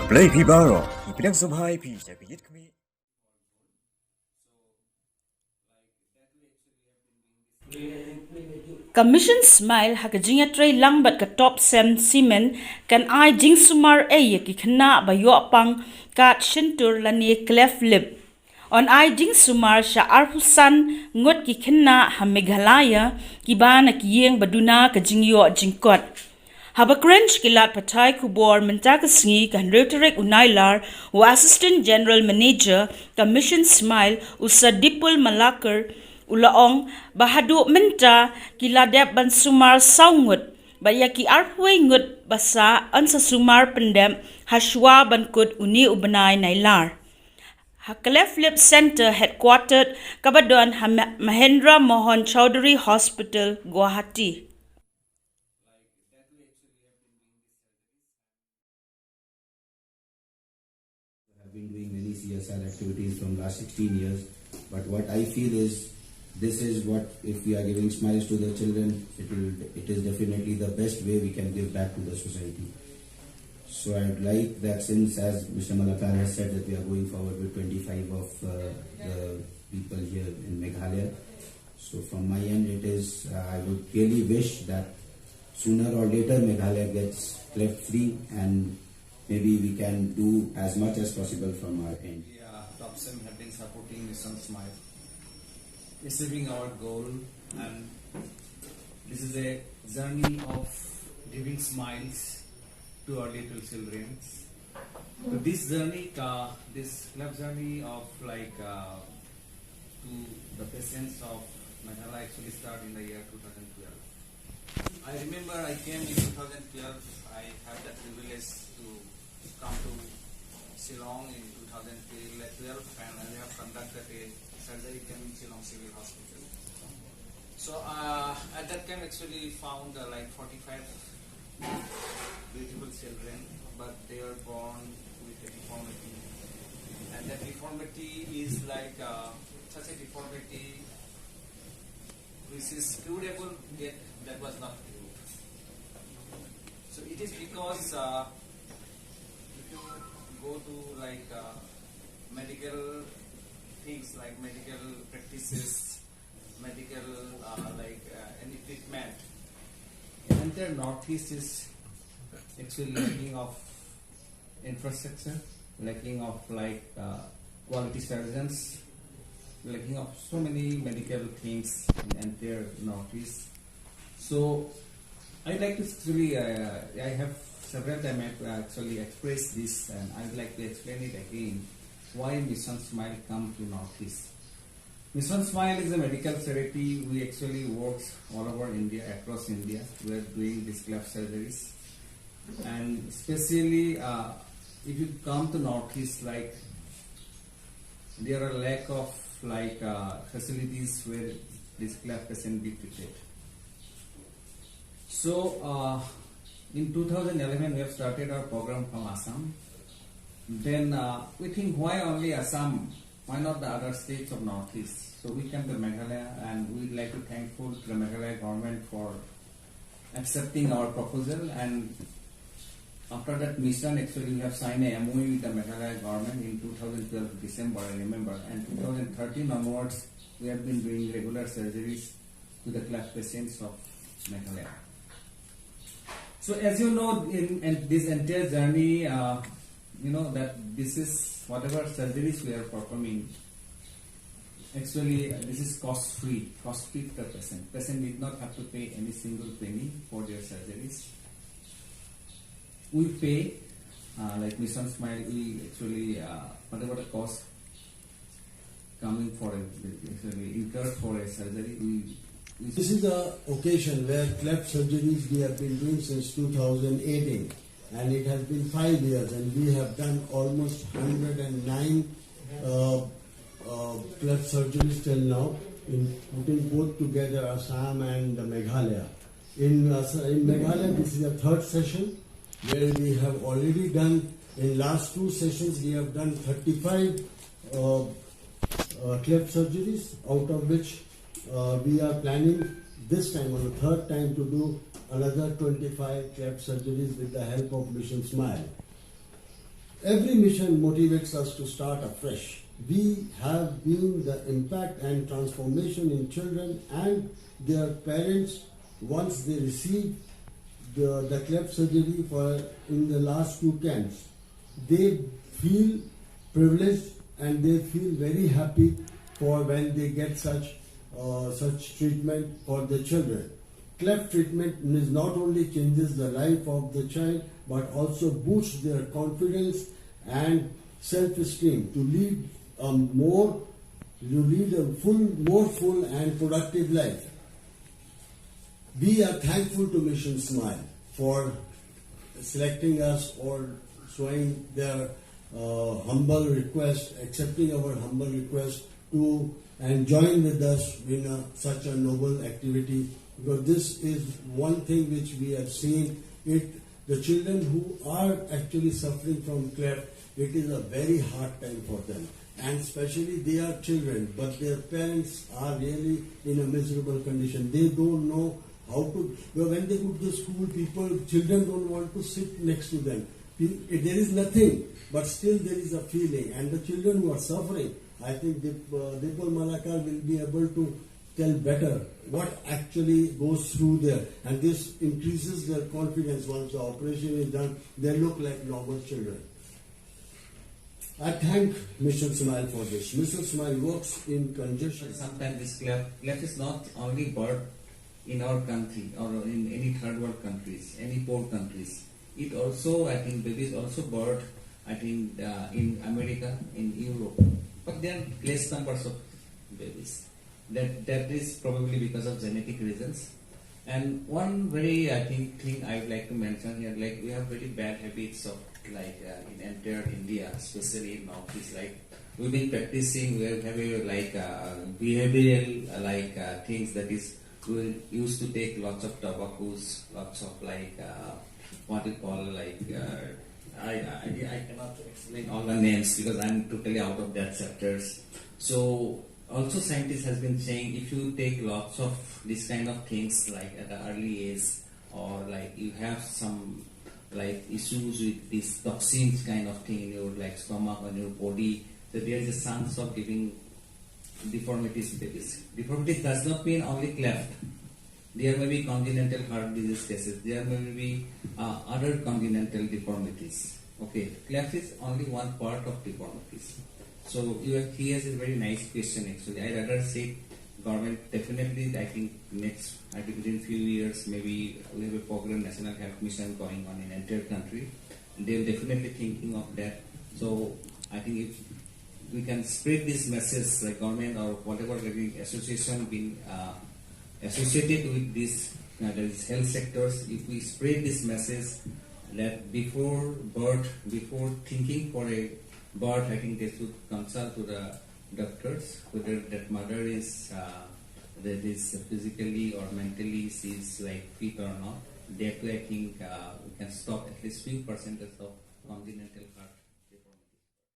Play Pibaro, Ipidam Subhai Pija, Pijitmi. Commission smile hakajinga tray langbat ka Topcem cement kan ai jing Sumar Iaki khna ba yo pang kat Shyntur lani clef lip on ai jing Sumar sha arhusan ngot ki khna ha Meghalaya ki bana ki yeng baduna ka jing yo jingkot haba cringe kilat patai kubor mentak sngi kan rhetoric unailar wa assistant general manager commission smile usadipul malakar ulaong bahadu menta kiladep ban Sumar saungut bayaki arhwe ngut basa ansa Sumar pendem hashwa ban kut uni ubanai nailar Hakalef Lip Center headquartered Kabadon Mahendra Mohan Chowdhury Hospital Guwahati I've been doing many CSR activities from last 16 years, but what I feel is this is what, if we are giving smiles to the children, it is definitely the best way we can give back to the society. So I'd like that, since as Mr. Malakar has said that we are going forward with 25 of the people here in Meghalaya. So from my end, it is I would really wish that sooner or later Meghalaya gets cleft free, and maybe we can do as much as possible from our end. Yeah, Topcem have been supporting Mission Smile, achieving our goal, and this is a journey of giving smiles to our little children. So this journey, this love journey of to the patients of Meghalaya actually started in the year 2012. I remember I came in 2012. I had the privilege to come to Shillong in 2012, and I have conducted a surgery camp in Shillong Civil Hospital. So at that camp actually found like 45 beautiful children, but they are born with a deformity, and that deformity is like such a deformity which is curable, yet that was not cured. So it is because if you go to like medical things, like medical practices, medical any treatment, the entire Northeast is actually lacking of infrastructure, lacking of quality surgeons, lacking of so many medical things in entire Northeast. So I'd like to actually, I have several times actually expressed this, and I'd like to explain it again, why Mission Smile come to Northeast. Mission Smile is a medical charity. We actually work all over India, across India. We are doing these cleft surgeries, and especially if you come to Northeast, like there are lack of facilities where this cleft patient be treated. So in 2011 we have started our program from Assam. Then we think, why only Assam? Why not the other states of Northeast? So we came to Meghalaya, and we'd like to thankful to the Meghalaya government for accepting our proposal. And after that mission, actually we have signed a MOU with the Meghalaya government in 2012 December, I remember. And 2013 onwards, we have been doing regular surgeries to the cleft patients of Meghalaya. So as you know, in this entire journey, you know that this is whatever surgeries we are performing. Actually, this is cost-free to the patient. Patient did not have to pay any single penny for their surgeries. We pay, like Mission Smile, we actually whatever the cost coming for actually incurred for a surgery, This is the occasion where cleft surgeries we have been doing since 2018, and it has been 5 years, and we have done almost 109 cleft surgeries till now, in putting both together Assam and Meghalaya. In Meghalaya, this is the third session, where we have already done, in last 2 sessions, we have done 35 cleft surgeries, out of which we are planning this time, on the third time, to do another 25 cleft surgeries with the help of Mission Smile. every mission motivates us to start afresh. We have been the impact and transformation in children and their parents once they receive the cleft surgery in the last 2 camps. They feel privileged and they feel very happy for when they get such treatment for the children. Cleft treatment is not only changes the life of the child but also boosts their confidence and self-esteem to lead a more full and productive life. We are thankful to Mission Smile for selecting us or showing their humble request, accepting our humble request to and join with us in such a noble activity, because this is one thing which we have seen. The children who are actually suffering from cleft, it is a very hard time for them, and especially they are children, but their parents are really in a miserable condition. They don't know how to. When they go to the school, children don't want to sit next to them. There is nothing, but still there is a feeling, and the children who are suffering, I think Dipal Malakar will be able to tell better what actually goes through there, and this increases their confidence. Once the operation is done, they look like normal children. I thank Mission Smile for this. Mission Smile works in conjunction. Sometimes this cleft is not only birth in our country or in any third world countries, any poor countries. It also, I think, babies also birth, I think, in America, in Europe, but there are less numbers of babies. That is probably because of genetic reasons. And one very, I think, thing I would like to mention here, like we have very bad habits of, like in entire India, especially in Northeast, like we've been practicing, we have like behavioral things, that is, we used to take lots of tobaccos, lots of like what you call like I cannot explain all the names because I'm totally out of that chapters. So also scientists has been saying if you take lots of this kind of things like at the early age, or like you have some like issues with this toxins kind of thing in your like stomach or your body, that there is a chance of giving deformities to babies. Deformity does not mean only cleft. There may be congenital heart disease cases. There may be other congenital deformities. Okay, cleft is only one part of deformities. So he has a very nice question actually. I rather say government definitely, I think within few years maybe we have a program, National Health Mission going on in entire country. They're definitely thinking of that. So I think if we can spread this message, like government or whatever association being associated with this health sectors, if we spread this message that before birth, before thinking for a birth, I think they should consult to the doctors whether that mother is that is physically or mentally she is like fit or not. That way I think we can stop at least few percentage of congenital heart.